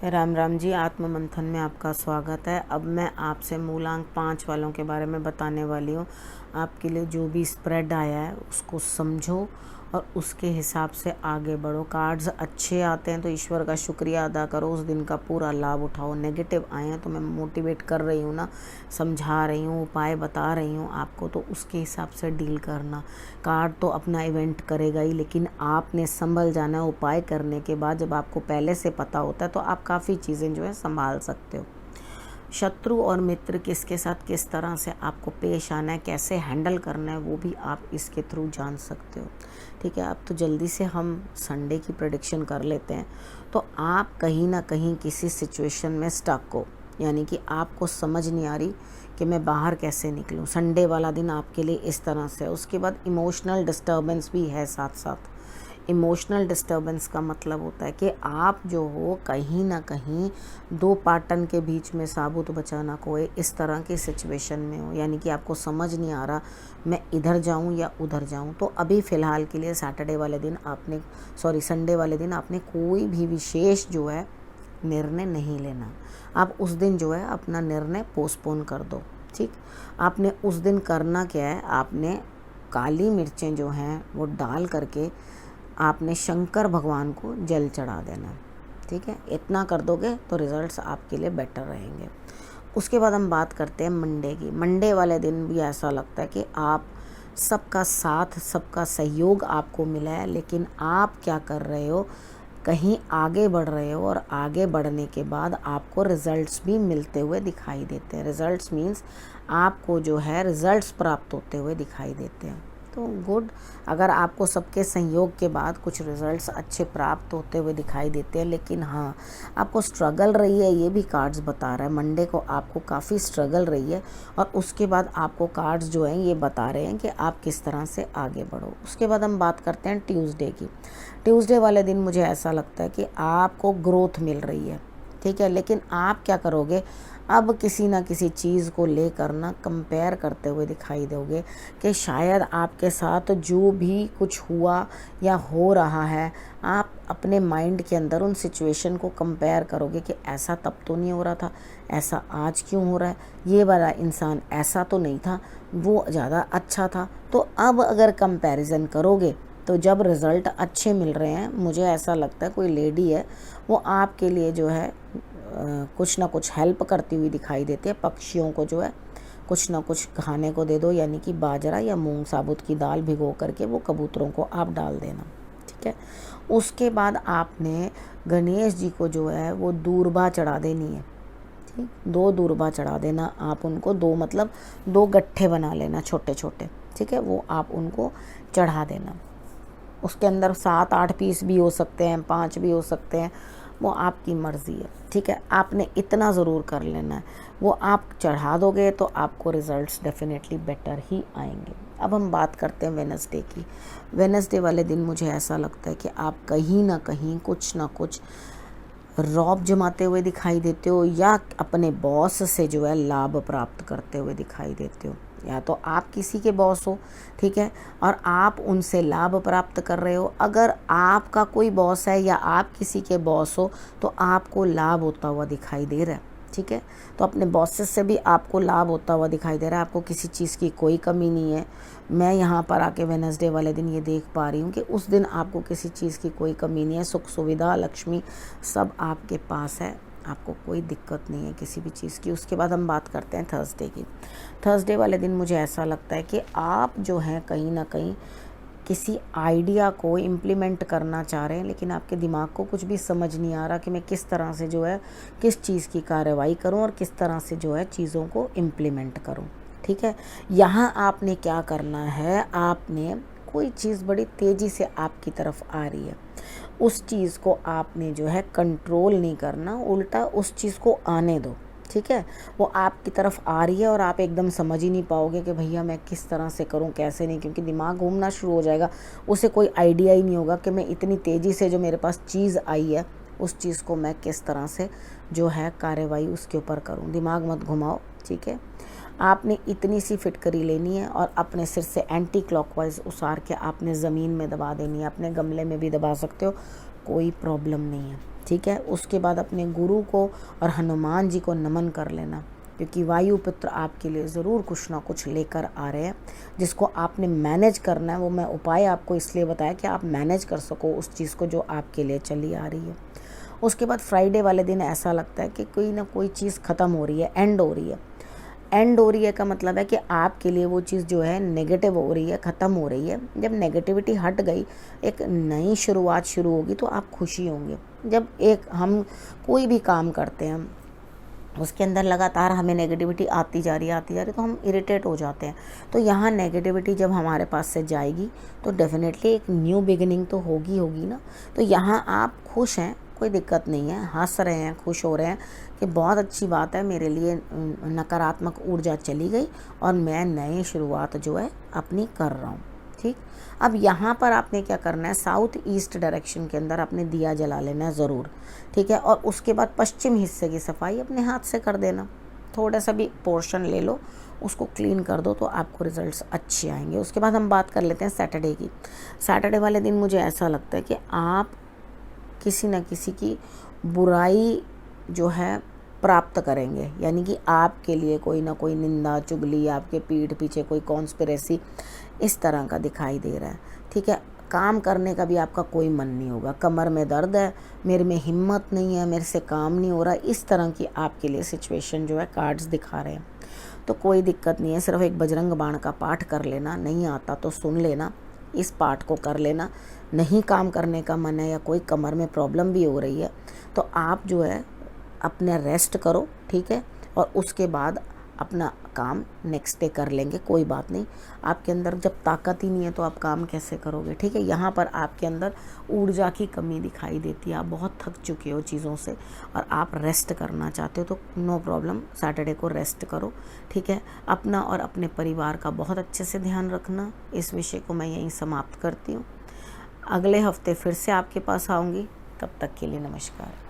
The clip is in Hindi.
राम राम जी। आत्म मंथन में आपका स्वागत है। अब मैं आपसे मूलांक 5 वालों के बारे में बताने वाली हूँ। आपके लिए जो भी स्प्रेड आया है उसको समझो और उसके हिसाब से आगे बढ़ो। कार्ड्स अच्छे आते हैं तो ईश्वर का शुक्रिया अदा करो, उस दिन का पूरा लाभ उठाओ। नेगेटिव आए हैं तो मैं मोटिवेट कर रही हूँ ना, समझा रही हूँ, उपाय बता रही हूँ आपको, तो उसके हिसाब से डील करना। कार्ड तो अपना इवेंट करेगा ही, लेकिन आपने संभल जाना है। उपाय करने के बाद जब आपको पहले से पता होता है तो आप काफ़ी चीज़ें जो है संभाल सकते हो। शत्रु और मित्र किसके साथ किस तरह से आपको पेश आना है, कैसे हैंडल करना है, वो भी आप इसके थ्रू जान सकते हो। ठीक है, अब तो जल्दी से हम संडे की प्रेडिक्शन कर लेते हैं। तो आप कहीं ना कहीं किसी सिचुएशन में स्टक हो, यानी कि आपको समझ नहीं आ रही कि मैं बाहर कैसे निकलूं। संडे वाला दिन आपके लिए इस तरह से है। उसके बाद इमोशनल डिस्टर्बेंस भी है साथ साथ। इमोशनल डिस्टर्बेंस का मतलब होता है कि आप जो हो कहीं ना कहीं दो पाटन के बीच में साबुत बचा ना कोई, इस तरह की सिचुएशन में हो, यानी कि आपको समझ नहीं आ रहा मैं इधर जाऊं या उधर जाऊं। तो अभी फ़िलहाल के लिए संडे वाले दिन आपने कोई भी विशेष जो है निर्णय नहीं लेना। आप उस दिन जो है अपना निर्णय पोस्टपोन कर दो। ठीक, आपने उस दिन करना क्या है, आपने काली मिर्चें जो हैं वो डाल करके आपने शंकर भगवान को जल चढ़ा देना। ठीक है, इतना कर दोगे तो रिजल्ट्स आपके लिए बेटर रहेंगे। उसके बाद हम बात करते हैं मंडे की। मंडे वाले दिन भी ऐसा लगता है कि आप सबका साथ, सबका सहयोग आपको मिला है, लेकिन आप क्या कर रहे हो, कहीं आगे बढ़ रहे हो और आगे बढ़ने के बाद आपको रिजल्ट्स भी मिलते हुए दिखाई देते हैं। रिजल्ट्स मीन्स आपको जो है रिजल्ट्स प्राप्त होते हुए दिखाई देते हैं। तो गुड, अगर आपको सबके सहयोग के बाद कुछ रिजल्ट्स अच्छे प्राप्त होते हुए दिखाई देते हैं, लेकिन हाँ आपको स्ट्रगल रही है, ये भी कार्ड्स बता रहा है। मंडे को आपको काफ़ी स्ट्रगल रही है और उसके बाद आपको कार्ड्स जो हैं ये बता रहे हैं कि आप किस तरह से आगे बढ़ो। उसके बाद हम बात करते हैं ट्यूसडे की। ट्यूसडे वाले दिन मुझे ऐसा लगता है कि आपको ग्रोथ मिल रही है। ठीक है, लेकिन आप क्या करोगे, अब किसी ना किसी चीज़ को लेकर ना कंपेयर करते हुए दिखाई दोगे कि शायद आपके साथ जो भी कुछ हुआ या हो रहा है, आप अपने माइंड के अंदर उन सिचुएशन को कंपेयर करोगे कि ऐसा तब तो नहीं हो रहा था, ऐसा आज क्यों हो रहा है, ये वाला इंसान ऐसा तो नहीं था, वो ज़्यादा अच्छा था। तो अब अगर कंपैरिजन करोगे तो जब रिज़ल्ट अच्छे मिल रहे हैं, मुझे ऐसा लगता है कोई लेडी है वो आपके लिए जो है कुछ ना कुछ हेल्प करती हुई दिखाई देती है। पक्षियों को जो है कुछ ना कुछ खाने को दे दो, यानी कि बाजरा या मूंग साबुत की दाल भिगो करके वो कबूतरों को आप डाल देना। ठीक है, उसके बाद आपने गणेश जी को जो है वो दूर्बा चढ़ा देनी है। ठीक, 2 दूर्बा चढ़ा देना आप उनको, 2 मतलब 2 गट्ठे बना लेना छोटे छोटे। ठीक है, वो आप उनको चढ़ा देना। उसके अंदर 7-8 पीस भी हो सकते हैं, 5 भी हो सकते हैं, वो आपकी मर्ज़ी है। ठीक है, आपने इतना ज़रूर कर लेना है, वो आप चढ़ा दोगे तो आपको रिज़ल्ट्स डेफिनेटली बेटर ही आएंगे। अब हम बात करते हैं वेडनेसडे की। वेडनेसडे वाले दिन मुझे ऐसा लगता है कि आप कहीं ना कहीं कुछ ना कुछ रौब जमाते हुए दिखाई देते हो, या अपने बॉस से जो है लाभ प्राप्त करते हुए दिखाई देते हो। या तो आप किसी के बॉस हो, ठीक है, और आप उनसे लाभ प्राप्त कर रहे हो। अगर आपका कोई बॉस है या आप किसी के बॉस हो तो आपको लाभ होता हुआ दिखाई दे रहा है। ठीक है, तो अपने बॉसेस से भी आपको लाभ होता हुआ दिखाई दे रहा है, आपको किसी चीज़ की कोई कमी नहीं है। मैं यहाँ पर आके वेडनेसडे वाले दिन ये देख पा रही हूँ कि उस दिन आपको किसी चीज़ की कोई कमी नहीं है। सुख सुविधा लक्ष्मी सब आपके पास है, आपको कोई दिक्कत नहीं है किसी भी चीज़ की। उसके बाद हम बात करते हैं थर्सडे की। थर्सडे वाले दिन मुझे ऐसा लगता है कि आप जो हैं कहीं ना कहीं किसी आइडिया को इम्प्लीमेंट करना चाह रहे हैं, लेकिन आपके दिमाग को कुछ भी समझ नहीं आ रहा कि मैं किस तरह से जो है किस चीज़ की कार्रवाई करूं और किस तरह से जो है चीज़ों को इम्प्लीमेंट करूं। ठीक है, यहाँ आपने क्या करना है, आपने कोई चीज़ बड़ी तेज़ी से आपकी तरफ आ रही है, उस चीज़ को आपने जो है कंट्रोल नहीं करना, उल्टा उस चीज़ को आने दो। ठीक है, वो आपकी तरफ आ रही है और आप एकदम समझ ही नहीं पाओगे कि भैया मैं किस तरह से करूं कैसे नहीं, क्योंकि दिमाग घूमना शुरू हो जाएगा। उसे कोई आइडिया ही नहीं होगा कि मैं इतनी तेज़ी से जो मेरे पास चीज़ आई है उस चीज़ को मैं किस तरह से जो है कार्रवाई उसके ऊपर करूं। दिमाग मत घुमाओ। ठीक है, आपने इतनी सी फिटकरी लेनी है और अपने सिर से एंटी क्लॉकवाइज उसार के आपने ज़मीन में दबा देनी है। अपने गमले में भी दबा सकते हो, कोई प्रॉब्लम नहीं है। ठीक है। उसके बाद अपने गुरु को और हनुमान जी को नमन कर लेना, क्योंकि वायुपुत्र आपके लिए ज़रूर कुछ ना कुछ लेकर आ रहे हैं, जिसको आपने मैनेज करना है। वो मैं उपाय आपको इसलिए बताया कि आप मैनेज कर सको उस चीज़ को जो आपके लिए चली आ रही है। उसके बाद फ्राइडे वाले दिन ऐसा लगता है कि कोई ना कोई चीज़ ख़त्म हो रही है, एंड हो रही है। एंड हो रही है का मतलब है कि आपके लिए वो चीज़ जो है नेगेटिव हो रही है, ख़त्म हो रही है। जब नेगेटिविटी हट गई, एक नई शुरुआत शुरू होगी, तो आप खुशी होंगे। जब हम कोई भी काम करते हैं, उसके अंदर लगातार हमें नेगेटिविटी आती जा रही है तो हम इरिटेट हो जाते हैं। तो यहाँ नेगेटिविटी जब हमारे पास से जाएगी तो डेफिनेटली एक न्यू बिगिनिंग तो होगी ना। तो यहाँ आप खुश हैं, कोई दिक्कत नहीं है, हंस रहे हैं, खुश हो रहे हैं कि बहुत अच्छी बात है, मेरे लिए नकारात्मक ऊर्जा चली गई और मैं नई शुरुआत जो है अपनी कर रहा हूँ। ठीक, अब यहाँ पर आपने क्या करना है, साउथ ईस्ट डायरेक्शन के अंदर आपने दिया जला लेना है ज़रूर। ठीक है, और उसके बाद पश्चिम हिस्से की सफाई अपने हाथ से कर देना। थोड़ा सा भी पोर्शन ले लो, उसको क्लीन कर दो, तो आपको रिजल्ट्स अच्छे आएंगे। उसके बाद हम बात कर लेते हैं सैटरडे की। सैटरडे वाले दिन मुझे ऐसा लगता है कि आप किसी न किसी की बुराई जो है प्राप्त करेंगे, यानी कि आपके लिए कोई ना कोई निंदा चुगली, आपके पीठ पीछे कोई कॉन्स्पिरेसी इस तरह का दिखाई दे रहा है। ठीक है, काम करने का भी आपका कोई मन नहीं होगा, कमर में दर्द है, मेरे में हिम्मत नहीं है, मेरे से काम नहीं हो रहा, इस तरह की आपके लिए सिचुएशन जो है कार्ड्स दिखा रहे हैं। तो कोई दिक्कत नहीं है, सिर्फ एक बजरंग बाण का पाठ कर लेना, नहीं आता तो सुन लेना, इस पाठ को कर लेना। नहीं काम करने का मन है या कोई कमर में प्रॉब्लम भी हो रही है, तो आप जो है अपने रेस्ट करो। ठीक है, और उसके बाद अपना काम नेक्स्ट डे कर लेंगे, कोई बात नहीं। आपके अंदर जब ताकत ही नहीं है तो आप काम कैसे करोगे। ठीक है, यहाँ पर आपके अंदर ऊर्जा की कमी दिखाई देती है, आप बहुत थक चुके हो चीज़ों से और आप रेस्ट करना चाहते हो, तो नो प्रॉब्लम, सैटरडे को रेस्ट करो। ठीक है, अपना और अपने परिवार का बहुत अच्छे से ध्यान रखना। इस विषय को मैं यहीं समाप्त करती हूँ। अगले हफ्ते फिर से आपके पास आऊँगी, तब तक के लिए नमस्कार।